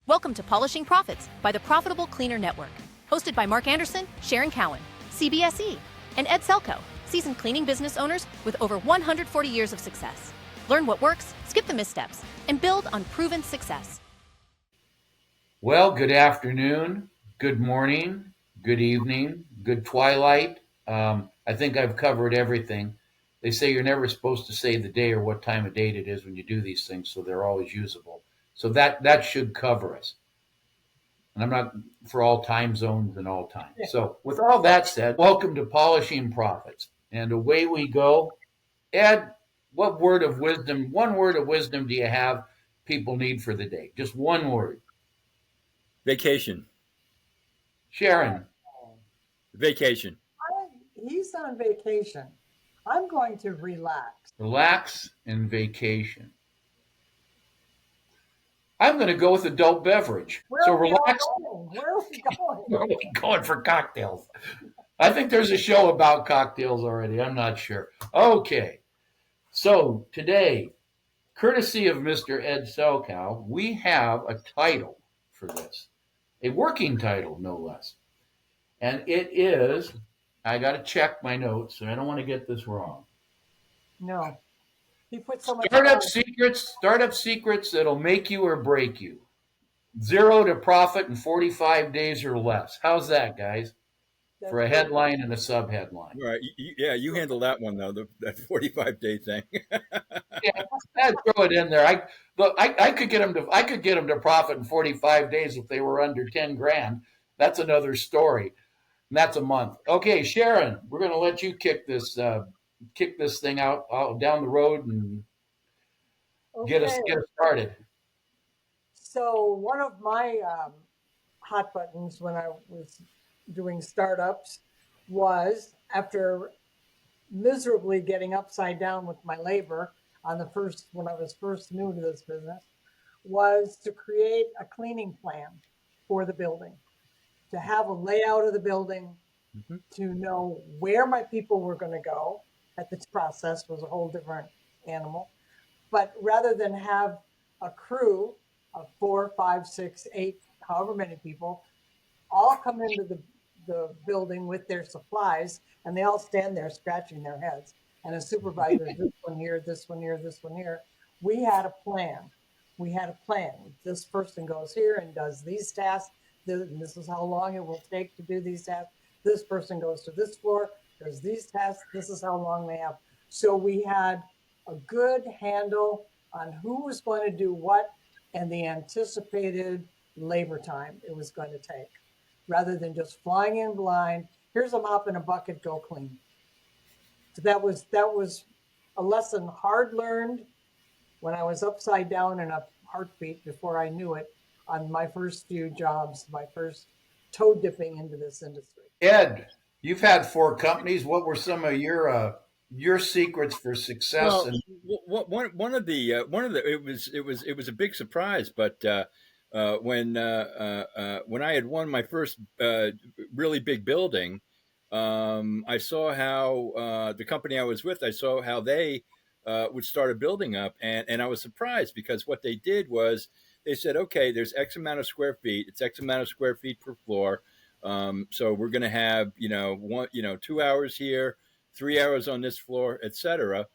Welcome to Polishing Profits by the Profitable Cleaner Network, hosted by Mark Anderson, Sharon Cowan CBSE, and Ed Selkow, seasoned cleaning business owners with over 140 years of success. Learn what works, skip the missteps, and build on proven success. Well, good afternoon, good morning, good evening, good twilight. I think I've covered everything. They say you're never supposed to say the day or what time of date it is when you do these things, so they're always usable. So that should cover us. And I'm not for all time zones and all time. So with all that said, welcome to Polishing Profits. And away we go. Ed, what word of wisdom, one word of wisdom do you have people need for the day? Just one word. Vacation. Sharon. Vacation. He's on vacation. I'm going to relax. Relax and vacation. I'm going to go with adult beverage. Where are we relax. going? Where are we going? Where are we going for cocktails? I think there's a show about cocktails already. I'm not sure. Okay. So today, courtesy of Mr. Ed Selkow, we have a title for this. A working title, no less. And it is, I got to check my notes, and I don't want to get this wrong. No. He put so much Startup secrets that'll make you or break you. 0 to profit in 45 days or less. How's that, guys? For a headline and a sub-headline. Right. You handle that one, though, that 45-day thing. Yeah, I'd throw it in there. I could get them to profit in 45 days if they were under 10 grand. That's another story. And that's a month. Okay, Sharon, we're going to let you kick this thing out down the road and get us started. So one of my hot buttons when I was doing startups was, after miserably getting upside down with my labor when I was first new to this business, was to create a cleaning plan for the building, to have a layout of the building, to know where my people were going to go. At the process was a whole different animal. But rather than have a crew of 4, 5, 6, 8, however many people, all come into the building with their supplies, and they all stand there scratching their heads. And a supervisor, this one here, this one here, this one here. We had a plan. This person goes here and does these tasks. This is how long it will take to do these tasks. This person goes to this floor, does these tasks. This is how long they have. So we had a good handle on who was going to do what and the anticipated labor time it was going to take, rather than just flying in blind. Here's a mop and a bucket, go clean. So that was a lesson hard learned when I was upside down in a heartbeat before I knew it, on my first few jobs, my first toe dipping into this industry. Ed, you've had 4 companies. What were some of your secrets for success? It was a big surprise, but when I had won my first really big building, I saw how the company I was with, I saw how they would start a building up, and I was surprised, because what they did was they said, okay, there's X amount of square feet. It's X amount of square feet per floor. So we're going to have 2 hours here, 3 hours on this floor, etc.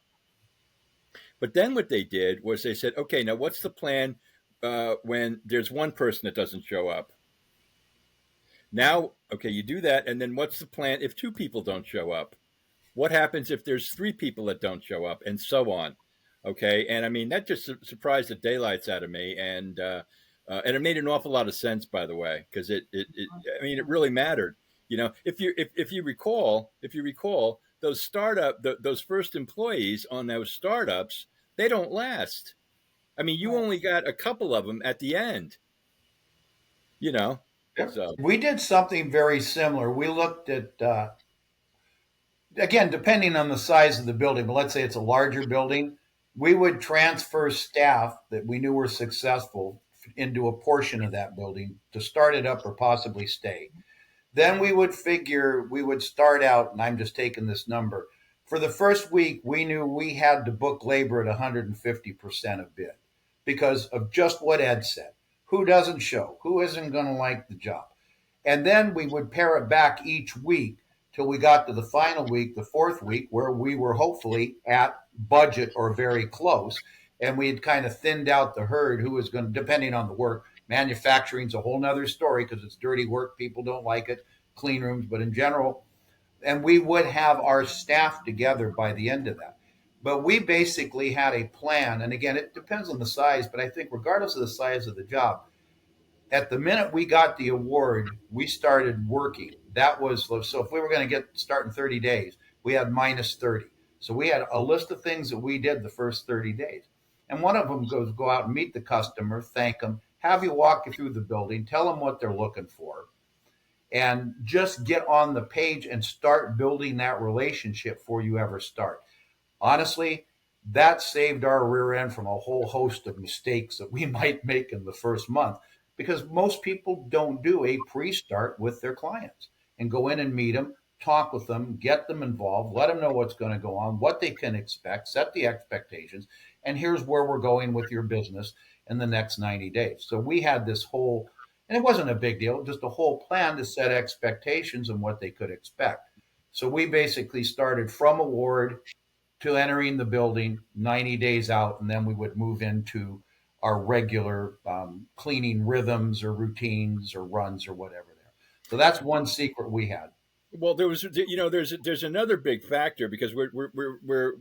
But then what they did was they said, okay, now what's the plan when there's one person that doesn't show up? Now, okay, you do that, and then what's the plan if 2 people don't show up? What happens if there's 3 people that don't show up, and so on? Okay, and I mean, that just surprised the daylights out of me, and it made an awful lot of sense, by the way, because it really mattered. If you recall, those those first employees on those startups, they don't last. I mean, you only got a couple of them at the end. So we did something very similar. We looked at, again, depending on the size of the building, but let's say it's a larger building, we would transfer staff that we knew were successful into a portion of that building to start it up or possibly stay. Then we would start out, and I'm just taking this number. For the first week, we knew we had to book labor at 150% of bid because of just what Ed said. who doesn't show, who isn't going to like the job. And then we would pare it back each week till we got to the final week, the fourth week, where we were hopefully at budget or very close. And we had kind of thinned out the herd who was going to, depending on the work. Manufacturing's a whole nother story because it's dirty work. People don't like it, clean rooms, but in general, and we would have our staff together by the end of that. But we basically had a plan. And again, it depends on the size, but I think regardless of the size of the job, at the minute we got the award, we started working. That was, so if we were going to start in 30 days, we had minus 30. So we had a list of things that we did the first 30 days. And one of them goes go out and meet the customer, thank them, have you walk you through the building, tell them what they're looking for, and just get on the page and start building that relationship before you ever start. Honestly, that saved our rear end from a whole host of mistakes that we might make in the first month, because most people don't do a pre-start with their clients and go in and meet them, talk with them, get them involved, let them know what's going to go on, what they can expect, set the expectations, and here's where we're going with your business in the next 90 days. So we had this whole, and it wasn't a big deal, just a whole plan to set expectations and what they could expect. So we basically started from award to entering the building 90 days out, and then we would move into our regular cleaning rhythms or routines or runs or whatever there. So that's one secret we had. Well, there's another big factor, because we're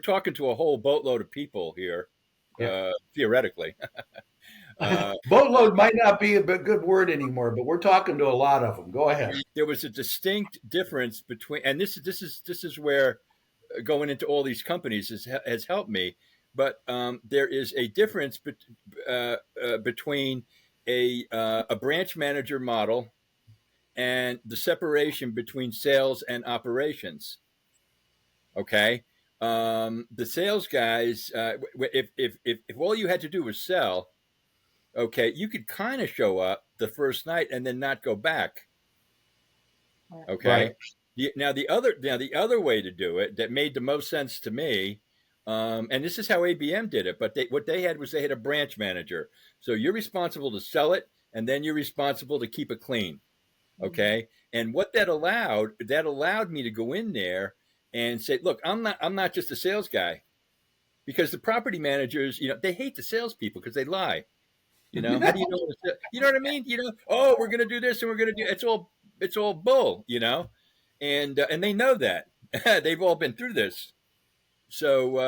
talking to a whole boatload of people here, theoretically. Boatload might not be a good word anymore, but we're talking to a lot of them. Go ahead. There was a distinct difference between, and this is where going into all these companies has helped me. But there is a difference between a branch manager model and the separation between sales and operations. Okay, the sales guys, if all you had to do was sell, okay, you could kind of show up the first night and then not go back. Okay. Right. Now the other way to do it that made the most sense to me, and this is how ABM did it, but what they had was they had a branch manager. So you're responsible to sell it, and then you're responsible to keep it clean. Okay. And what that allowed me to go in there and say, look, I'm not just a sales guy, because the property managers, they hate the salespeople because they lie. How do you know? You know what I mean? Oh, we're going to do this and we're going to do, it's all bull, and they know that. They've all been through this. So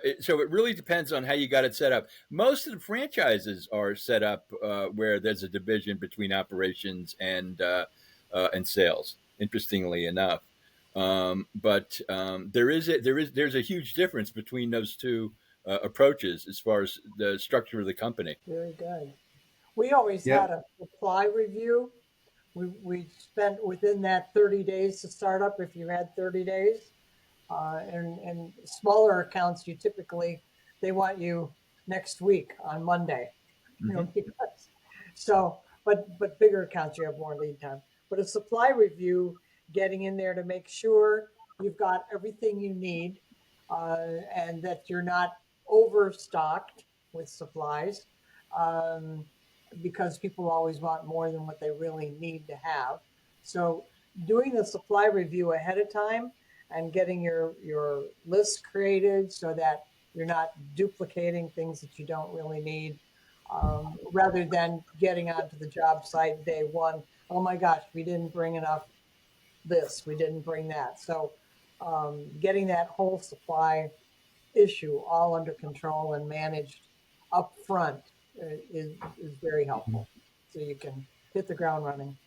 it really depends on how you got it set up. Most of the franchises are set up where there's a division between operations and sales. Interestingly enough, but there's a huge difference between those two approaches as far as the structure of the company. Very good. We always had a supply review. We spent within that 30 days to start up, if you had 30 days. And smaller accounts, they want you next week on Monday, but bigger accounts, you have more lead time. But a supply review, getting in there to make sure you've got everything you need, and that you're not overstocked with supplies, because people always want more than what they really need to have. So doing the supply review ahead of time and getting your list created so that you're not duplicating things that you don't really need, rather than getting onto the job site day one. Oh my gosh, we didn't bring enough this, we didn't bring that. So getting that whole supply issue all under control and managed up front is very helpful. So you can hit the ground running.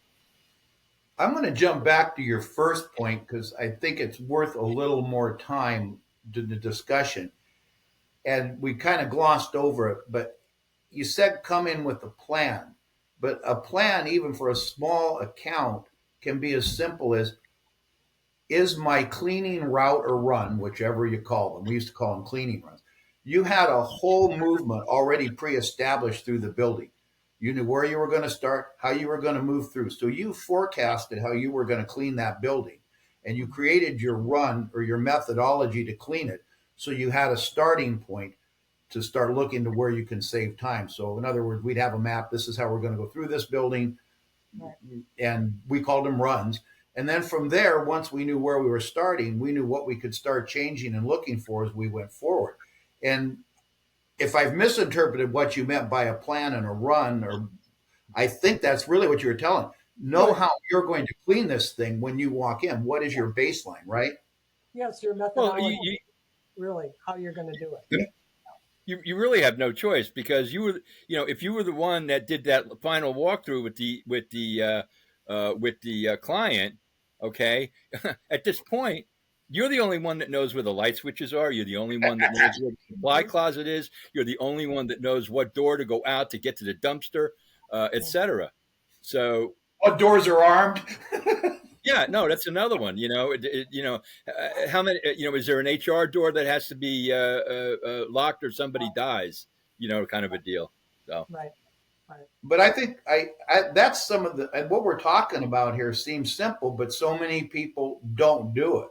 I'm going to jump back to your first point because I think it's worth a little more time to the discussion. And we kind of glossed over it, but you said come in with a plan. But a plan, even for a small account, can be as simple as, is my cleaning route or run, whichever you call them, we used to call them cleaning runs. You had a whole movement already pre-established through the building. You knew where you were going to start, how you were going to move through. So you forecasted how you were going to clean that building, and you created your run or your methodology to clean it. So you had a starting point to start looking to where you can save time. So in other words, we'd have a map. This is how we're going to go through this building. Right. And we called them runs. And then from there, once we knew where we were starting, we knew what we could start changing and looking for as we went forward. And if I've misinterpreted what you meant by a plan and a run, or I think that's really what you were telling. Know how you're going to clean this thing when you walk in. What is your baseline, right? Yes, your Well, methodology, really, how you're going to do it. you really have no choice, because you were, if you were the one that did that final walkthrough with the client, okay, at this point, you're the only one that knows where the light switches are. You're the only one that knows where the supply closet is. You're the only one that knows what door to go out to get to the dumpster, etc. So, what doors are armed? yeah, no, that's another one. How many? Is there an HR door that has to be locked or somebody dies? Kind of a deal. So, Right. But I think that's some of the, and what we're talking about here seems simple, but so many people don't do it.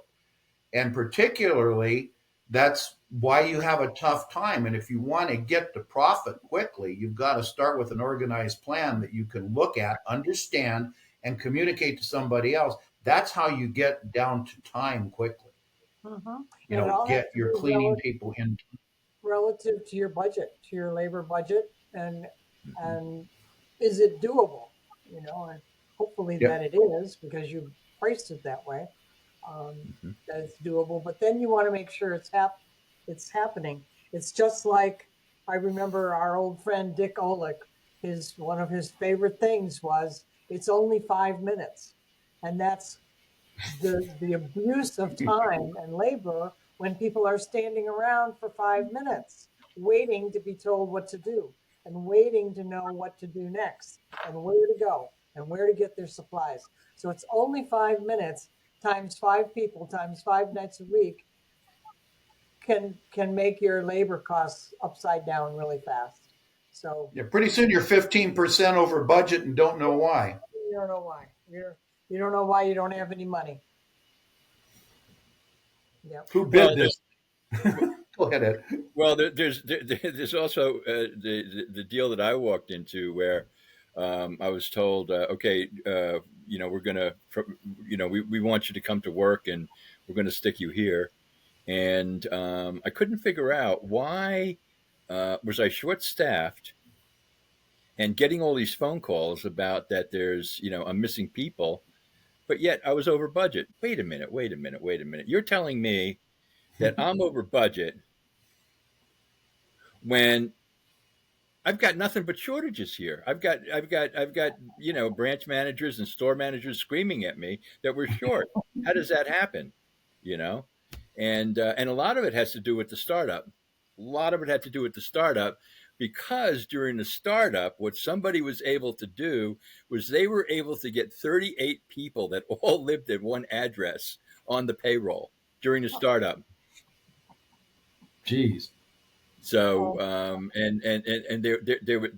And particularly, that's why you have a tough time. And if you want to get to profit quickly, you've got to start with an organized plan that you can look at, understand, and communicate to somebody else. That's how you get down to time quickly. Get your cleaning people in relative to your budget, to your labor budget, and is it doable? And hopefully that it is, because you priced it that way. That it's doable, but then you want to make sure it's happening. It's just like, I remember our old friend Dick Olick, one of his favorite things was, it's only 5 minutes. And that's the abuse of time and labor when people are standing around for 5 minutes waiting to be told what to do and waiting to know what to do next and where to go and where to get their supplies. So it's only 5 minutes times 5 people times 5 nights a week can make your labor costs upside down really fast. So pretty soon you're 15% over budget and don't know why. You don't know why. You don't know why you don't have any money. Yeah. Who bid this? Go ahead, Ed. Well, there's also the deal that I walked into where I was told, okay, we're gonna, we want you to come to work and we're gonna stick you here, and I couldn't figure out why was I short-staffed and getting all these phone calls about that there's I'm missing people, but yet I was over budget. Wait a minute. You're telling me that I'm over budget when I've got nothing but shortages here. I've got branch managers and store managers screaming at me that we're short. How does that happen? And a lot of it has to do with the startup. A lot of it had to do with the startup, because during the startup, what somebody was able to do was they were able to get 38 people that all lived at one address on the payroll during the startup. Jeez. So, and they were,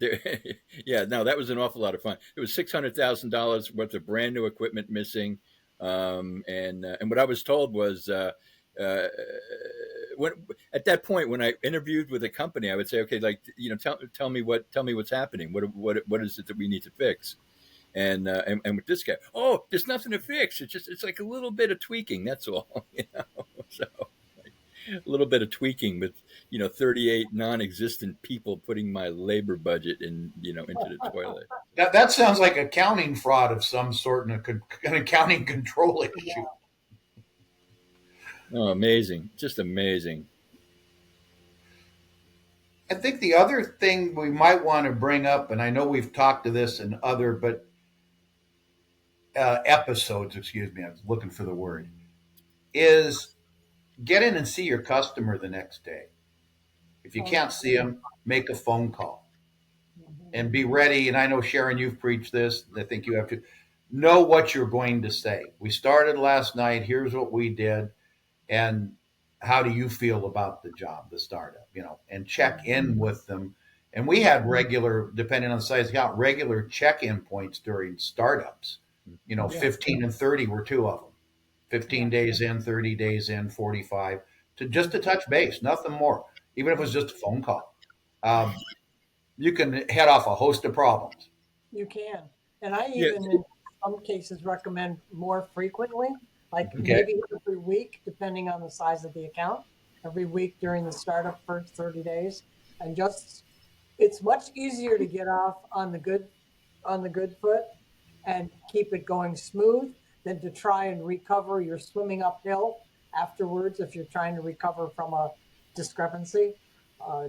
yeah, no, that was an awful lot of fun. There was $600,000 worth of brand new equipment missing. And what I was told was, when at that point, when I interviewed with a company, I would say, okay, like, tell me what's happening. What is it that we need to fix? And with this guy, oh, there's nothing to fix. It's like a little bit of tweaking. That's all, so. A little bit of tweaking with 38 non-existent people putting my labor budget into the toilet. That sounds like accounting fraud of some sort and an accounting control issue. Oh, amazing. Just amazing. I think the other thing we might want to bring up, and I know we've talked to this in other episodes, excuse me, I was looking for the word, is get in and see your customer the next day. If you can't see them, make a phone call and be ready. And I know, Sharon, you've preached this. I think you have to know what you're going to say. We started last night. Here's what we did. And how do you feel about the job, the startup, and check in with them. And we had regular, depending on the size account, regular check-in points during startups. 15 and 30 were 2 of them. 15 days in, 30 days in, 45, to touch base, nothing more. even if it was just a phone call. You can head off a host of problems. You can. And I Yeah. even in some cases recommend more frequently, like Okay. maybe every week, depending on the size of the account, every week during the startup first 30 days. And just it's much easier to get off on the good foot and keep it going smooth than to try and recover. You're swimming uphill afterwards if you're trying to recover from a discrepancy,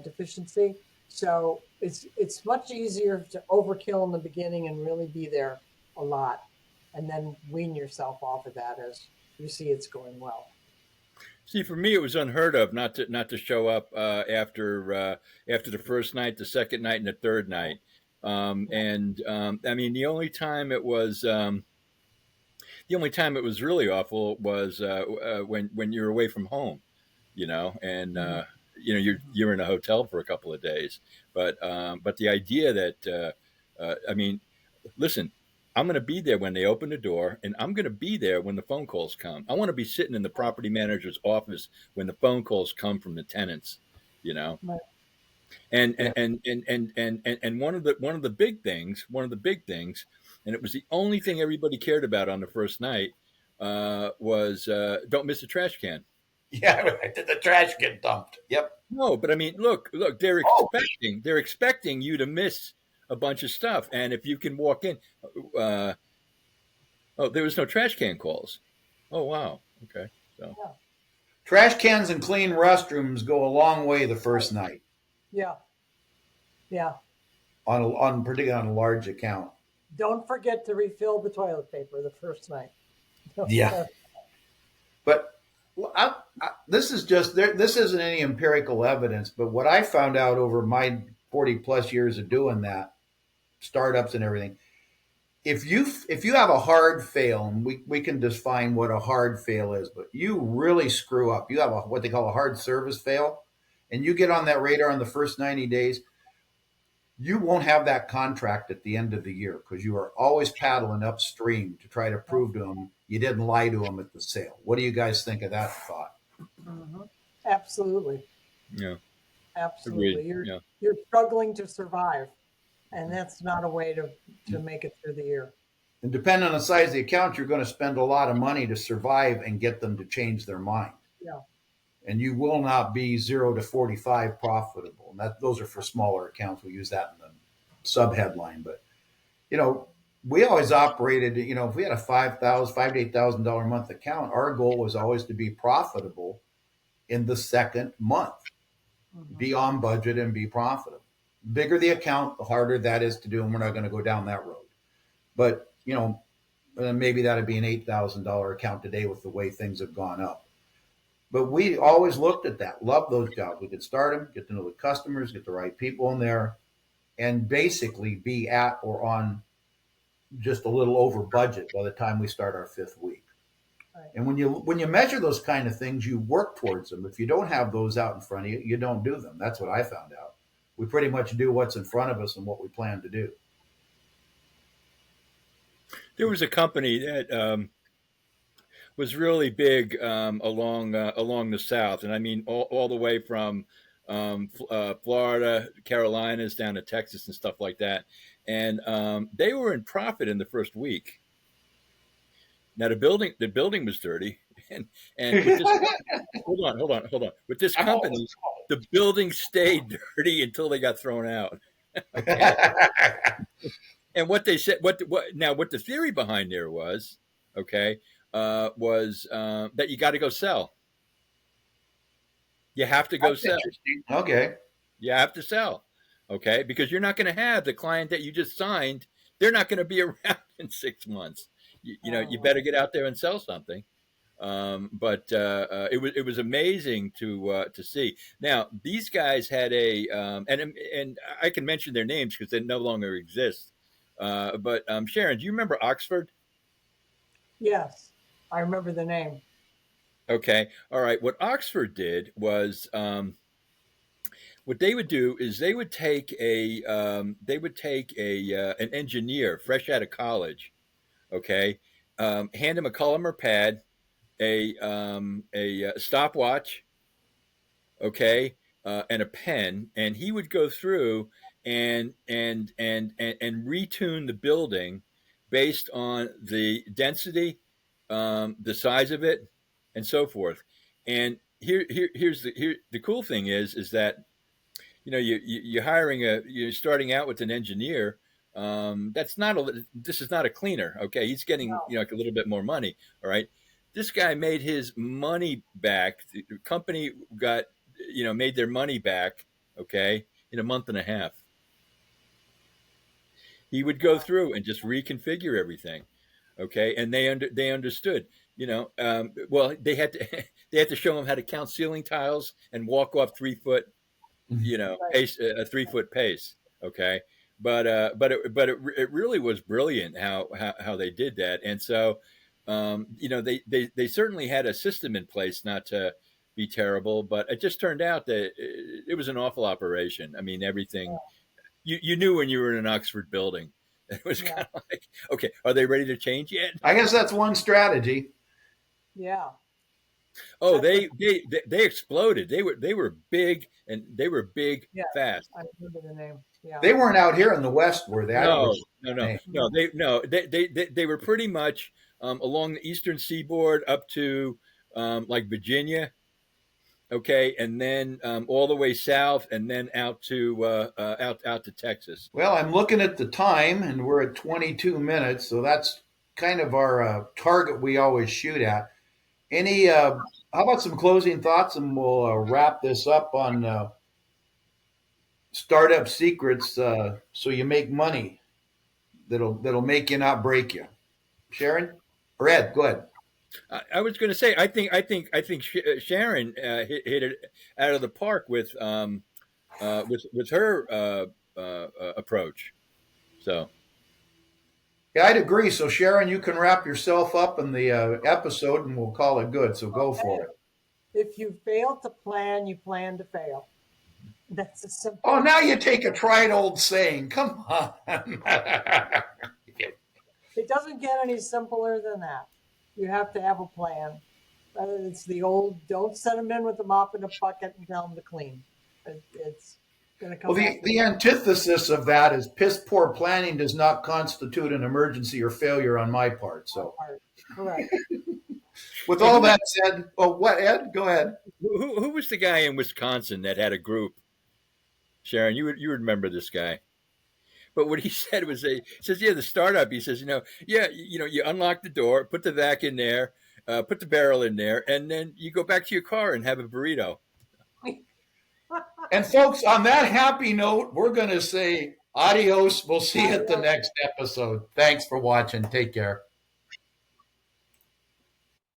deficiency. So it's much easier to overkill in the beginning and really be there a lot, and then wean yourself off of that as you see it's going well. See, for me, it was unheard of not to show up after the first night, the second night, and the third night. I mean, the only time it was really awful was when you're away from home, and you're in a hotel for a couple of days. But the idea that I mean, listen, I'm going to be there when they open the door, and I'm going to be there when the phone calls come. I want to be sitting in the property manager's office when the phone calls come from the tenants, you know. Right. And one of the big things, and it was the only thing everybody cared about on the first night, was don't miss the trash can. Yeah, the trash get dumped. Yep. No, but I mean, look, Oh, they're expecting you to miss a bunch of stuff, and if you can walk in, uh, oh, there was no trash can calls. Oh, wow. Okay, so Yeah. trash cans and clean restrooms go a long way the first night Yeah. Yeah. on particularly on a large account. Don't forget to refill the toilet paper the first night. Yeah. But this is just this isn't any empirical evidence, but what I found out over my 40 plus years of doing that, startups and everything, if you have a hard fail, and we can define what a hard fail is, but you really screw up, you have what they call a hard service fail, and you get on that radar in the first 90 days, you won't have that contract at the end of the year because you are always paddling upstream to try to prove to them you didn't lie to them at the sale. What do you guys think of that thought? Mm-hmm. Absolutely. yeah, Absolutely. agreed. You're Yeah. you're struggling to survive, and that's not a way to make it through the year. And depending on the size of the account, you're going to spend a lot of money to survive and get them to change their mind. Yeah. And you will not be 0 to 45 profitable. And those are for smaller accounts. We use that in the sub headline. But we always operated. If we had a $5 to $8,000 a month account, our goal was always to be profitable in the second month, be on budget and be profitable. Bigger the account, the harder that is to do, and we're not going to go down that road. But maybe that'd be an $8,000 account today with the way things have gone up. But we always looked at that, loved those jobs. We could start them, get to know the customers, get the right people in there, and basically be at or on just a little over budget by the time we start our fifth week. Right. And when you measure those kind of things, you work towards them. If you don't have those out in front of you, you don't do them. That's what I found out. We pretty much do what's in front of us and what we plan to do. There was a company that was really big along the South, and I mean all the way from Florida, Carolinas, down to Texas and stuff like that. And they were in profit in the first week. Now the building was dirty, and with this, hold on. With this company, the building stayed dirty until they got thrown out. Okay. And what they said, what the theory behind there was, okay, was that you got to go sell. You have to go That's sell. interesting. Okay. You have to sell, okay, because you're not going to have the client that you just signed. They're not going to be around in 6 months. You better get out there and sell something. But it was amazing to see. Now these guys had and I can mention their names because they no longer exist. But Sharon, do you remember Oxford? Yes, I remember the name. Okay, all right. What Oxford did was what they would do is they would take an engineer fresh out of college, okay, hand him a Columnar pad, a stopwatch, okay, and a pen, and he would go through and retune the building based on the density, the size of it, and so forth. And here's the cool thing is that you're hiring you're starting out with an engineer. This is not a cleaner. Okay, he's getting like a little bit more money. All right, this guy made his money back. The company got made their money back. Okay, in a month and a half. He would go through and just reconfigure everything. Okay, and they understood. Well, they had to they had to show him how to count ceiling tiles and walk off 3 foot pace, a 3 foot pace. Okay. But it really was brilliant how they did that. And so, they certainly had a system in place not to be terrible, but it just turned out that it was an awful operation. I mean, everything you knew when you were in an Oxford building. It was kind of like, okay, are they ready to change yet? I guess that's one strategy. Yeah. Oh, they exploded. They were big, and they were big fast. I remember the name. Yeah. They weren't out here in the West, were they? No. They were pretty much along the eastern seaboard up to like Virginia. Okay, and then all the way south, and then out to out to Texas. Well, I'm looking at the time, and we're at 22 minutes, so that's kind of our target we always shoot at. How about some closing thoughts, and we'll wrap this up on startup secrets, so you make money that'll make you, not break you. Sharon or Ed, go ahead. I was going to say, I think Sharon hit it out of the park with her approach. So. Yeah, I'd agree. So, Sharon, you can wrap yourself up in the episode, and we'll call it good. So go for it. If you fail to plan, you plan to fail. That's a simple. Oh, now you take a tried old saying. Come on. It doesn't get any simpler than that. You have to have a plan. Whether it's the old, don't send them in with a mop and a bucket and tell them to clean. It's going to come. Well, the antithesis of that is piss poor planning does not constitute an emergency or failure on my part. So, correct. With all that said, what, Ed? Go ahead. Who was the guy in Wisconsin that had a group? Sharon, you remember this guy. But what he said was, he says, the startup, he says, you unlock the door, put the vac in there, put the barrel in there, and then you go back to your car and have a burrito. And folks, on that happy note, we're going to say adios. We'll see you at the next episode. Thanks for watching. Take care.